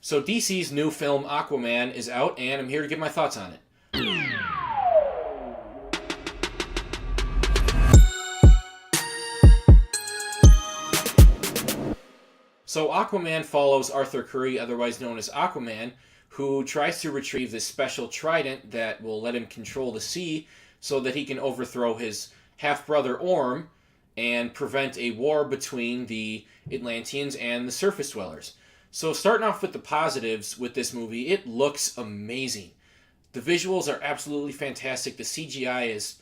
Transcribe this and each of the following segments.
So DC's new film Aquaman is out, and I'm here to give my thoughts on it. So Aquaman follows Arthur Curry, otherwise known as Aquaman, who tries to retrieve this special trident that will let him control the sea so that he can overthrow his half-brother Orm and prevent a war between the Atlanteans and the surface dwellers. So starting off with the positives with this movie, it looks amazing. The visuals are absolutely fantastic. The CGI is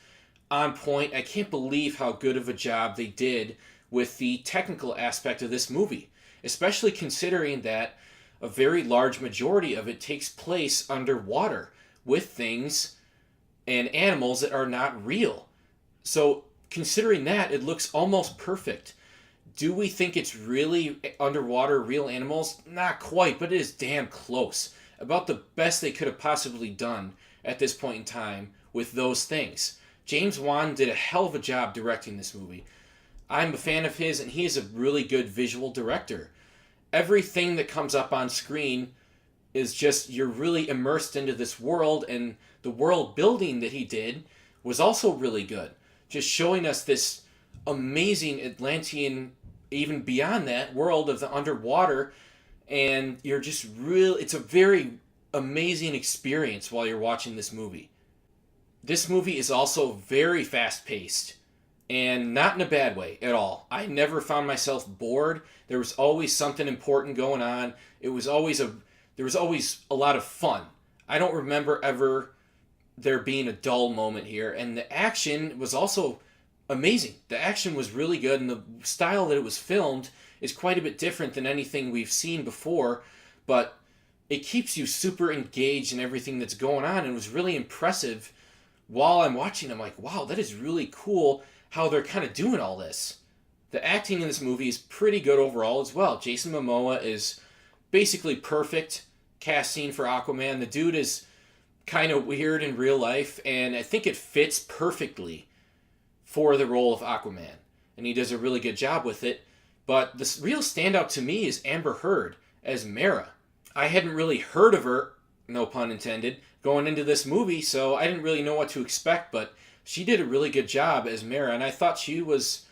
on point. I can't believe how good of a job they did with the technical aspect of this movie, especially considering that a very large majority of it takes place underwater with things and animals that are not real. So considering that, it looks almost perfect. Do we think it's really underwater real animals? Not quite, but it is damn close. About the best they could have possibly done at this point in time with those things. James Wan did a hell of a job directing this movie. I'm a fan of his, and he is a really good visual director. Everything that comes up on screen is just, you're really immersed into this world, and the world building that he did was also really good. Just showing us this amazing Atlantean, even beyond that, world of the underwater, and you're just it's a very amazing experience while you're watching this movie. This movie is also very fast-paced, and not in a bad way at all. I never found myself bored. There was always something important going on. There was always a lot of fun. I don't remember ever there being a dull moment here, and the action was also amazing. The action was really good, and the style that it was filmed is quite a bit different than anything we've seen before, but it keeps you super engaged in everything that's going on, and it was really impressive. While I'm watching, I'm like, wow, that is really cool how they're kind of doing all this. The acting in this movie is pretty good overall as well. Jason Momoa is basically perfect casting for Aquaman. The dude is kind of weird in real life, and I think it fits perfectly for the role of Aquaman. And he does a really good job with it. But the real standout to me is Amber Heard as Mera. I hadn't really heard of her, no pun intended, going into this movie, so I didn't really know what to expect, but she did a really good job as Mera, and I thought she was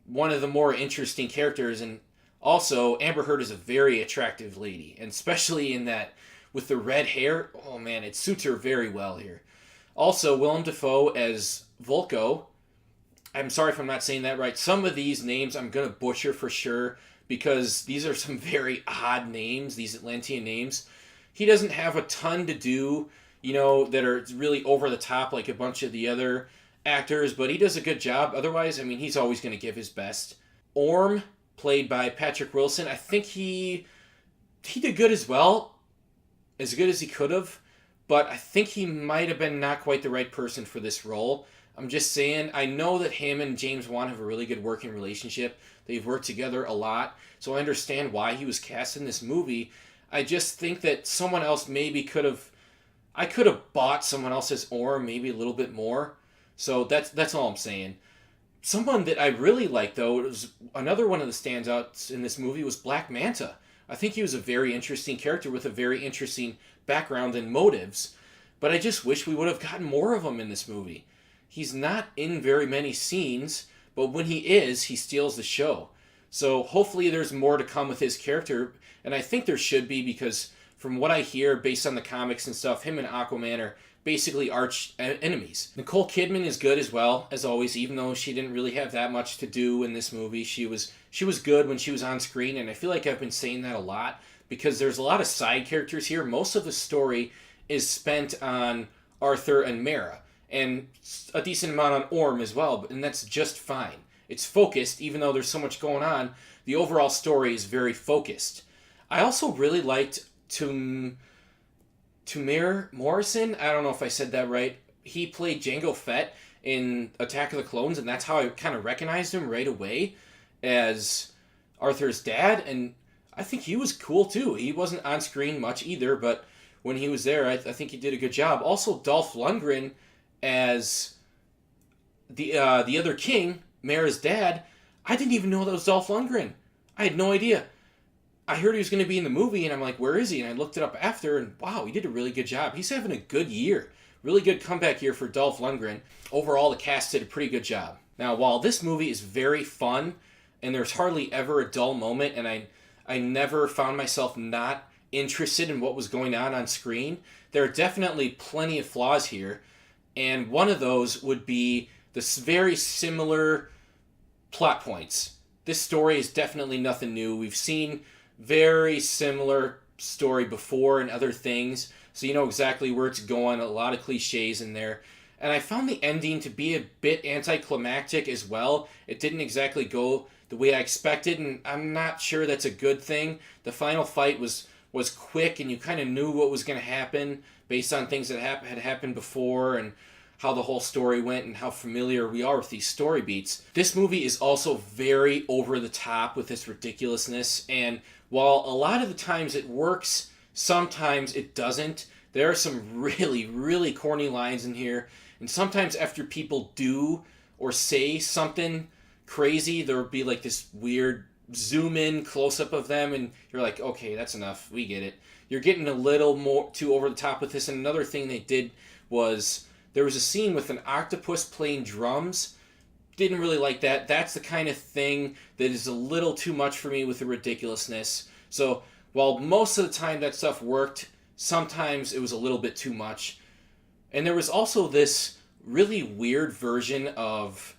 one of the more interesting characters. And also, Amber Heard is a very attractive lady, and especially in that with the red hair, oh man, it suits her very well here. Also, Willem Dafoe as Volcko. I'm sorry if I'm not saying that right. Some of these names I'm going to butcher for sure, because these are some very odd names, these Atlantean names. He doesn't have a ton to do, that are really over the top like a bunch of the other actors, but he does a good job. Otherwise, he's always going to give his best. Orm, played by Patrick Wilson, I think he did good as well, as good as he could have, but I think he might have been not quite the right person for this role. I'm just saying, I know that him and James Wan have a really good working relationship. They've worked together a lot, so I understand why he was cast in this movie. I just think that someone else maybe I could have bought someone else's Orm maybe a little bit more. So that's all I'm saying. Someone that I really liked, though, it was another one of the standouts in this movie, was Black Manta. I think he was a very interesting character with a very interesting background and motives, but I just wish we would have gotten more of him in this movie. He's not in very many scenes, but when he is, he steals the show. So hopefully there's more to come with his character, and I think there should be, because from what I hear, based on the comics and stuff, him and Aquaman are basically arch enemies. Nicole Kidman is good as well, as always, even though she didn't really have that much to do in this movie. She was good when she was on screen, and I feel like I've been saying that a lot, because there's a lot of side characters here. Most of the story is spent on Arthur and Mera, and a decent amount on Orm as well, and that's just fine. It's focused, even though there's so much going on. The overall story is very focused. I also really liked Tamir Morrison. I don't know if I said that right. He played Jango Fett in Attack of the Clones, and that's how I kind of recognized him right away as Arthur's dad, and I think he was cool too. He wasn't on screen much either, but when he was there, I think he did a good job. Also, Dolph Lundgren as the other king, Mera's dad. I didn't even know that was Dolph Lundgren. I had no idea. I heard he was going to be in the movie, and I'm like, where is he? And I looked it up after, and wow, he did a really good job. He's having a good year. Really good comeback year for Dolph Lundgren. Overall, the cast did a pretty good job. Now, while this movie is very fun, and there's hardly ever a dull moment, and I never found myself not interested in what was going on screen, there are definitely plenty of flaws here, and one of those would be this very similar plot points. This story is definitely nothing new. We've seen very similar story before and other things, so you know exactly where it's going. A lot of cliches in there. And I found the ending to be a bit anticlimactic as well. It didn't exactly go the way I expected, and I'm not sure that's a good thing. The final fight was quick, and you kind of knew what was going to happen based on things that had happened before and how the whole story went and how familiar we are with these story beats. This movie is also very over the top with its ridiculousness, and while a lot of the times it works, sometimes it doesn't. There are some really, really corny lines in here, and sometimes after people do or say something crazy, there would be like this weird zoom in close up of them, and you're like, okay, that's enough, we get it. You're getting a little more too over the top with this. And another thing they did was there was a scene with an octopus playing drums. Didn't really like that. That's the kind of thing that is a little too much for me with the ridiculousness. So while most of the time that stuff worked, sometimes it was a little bit too much. And there was also this really weird version of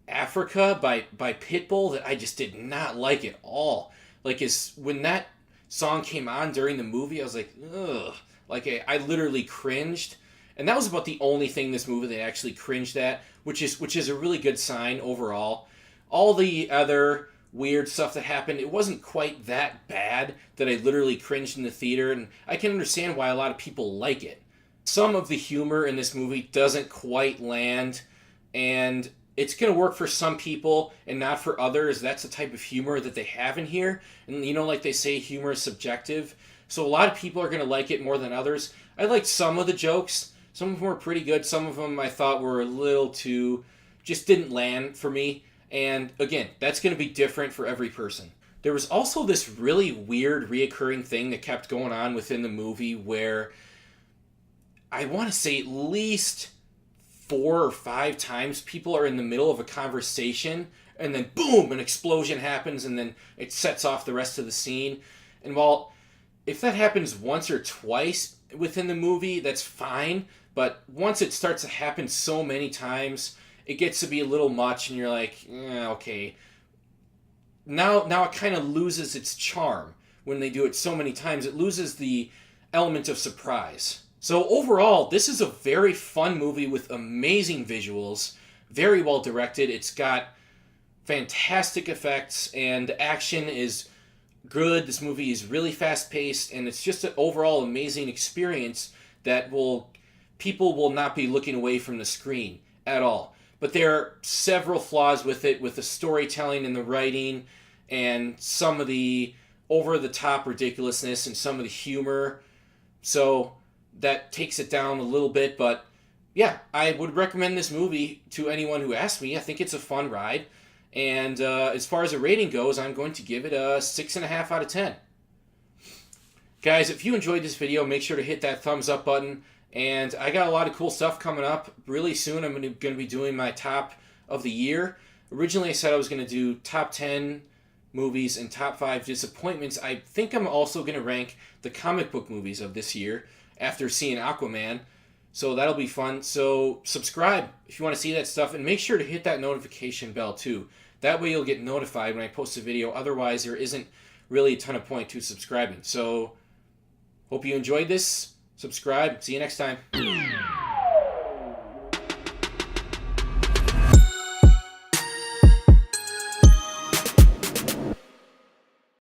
Africa by Pitbull that I just did not like at all. Like, when that song came on during the movie, I was like, ugh. Like, I literally cringed. And that was about the only thing in this movie that I actually cringed at, which is a really good sign overall. All the other weird stuff that happened, it wasn't quite that bad that I literally cringed in the theater, and I can understand why a lot of people like it. Some of the humor in this movie doesn't quite land, and it's going to work for some people and not for others. That's the type of humor that they have in here. And you know, like they say, humor is subjective. So a lot of people are going to like it more than others. I liked some of the jokes. Some of them were pretty good. Some of them I thought were a little too, just didn't land for me. And again, that's going to be different for every person. There was also this really weird reoccurring thing that kept going on within the movie where I want to say at least 4 or 5 times people are in the middle of a conversation and then boom, an explosion happens and then it sets off the rest of the scene. And while if that happens once or twice within the movie, that's fine. But once it starts to happen so many times, it gets to be a little much, and you're like, okay. Now it kind of loses its charm when they do it so many times. It loses the element of surprise. So overall, this is a very fun movie with amazing visuals, very well directed. It's got fantastic effects, and the action is good. This movie is really fast-paced, and it's just an overall amazing experience that people will not be looking away from the screen at all. But there are several flaws with it, with the storytelling and the writing, and some of the over-the-top ridiculousness and some of the humor. So that takes it down a little bit, but yeah, I would recommend this movie to anyone who asks me. I think it's a fun ride. And as far as a rating goes, I'm going to give it a 6.5 out of 10. Guys, if you enjoyed this video, make sure to hit that thumbs up button. And I got a lot of cool stuff coming up. Really soon, I'm going to be doing my top of the year. Originally, I said I was going to do top 10 movies and top 5 disappointments. I think I'm also going to rank the comic book movies of this year after seeing Aquaman. So that'll be fun. So subscribe if you want to see that stuff. And make sure to hit that notification bell too. That way you'll get notified when I post a video. Otherwise, there isn't really a ton of point to subscribing. So hope you enjoyed this. Subscribe. See you next time.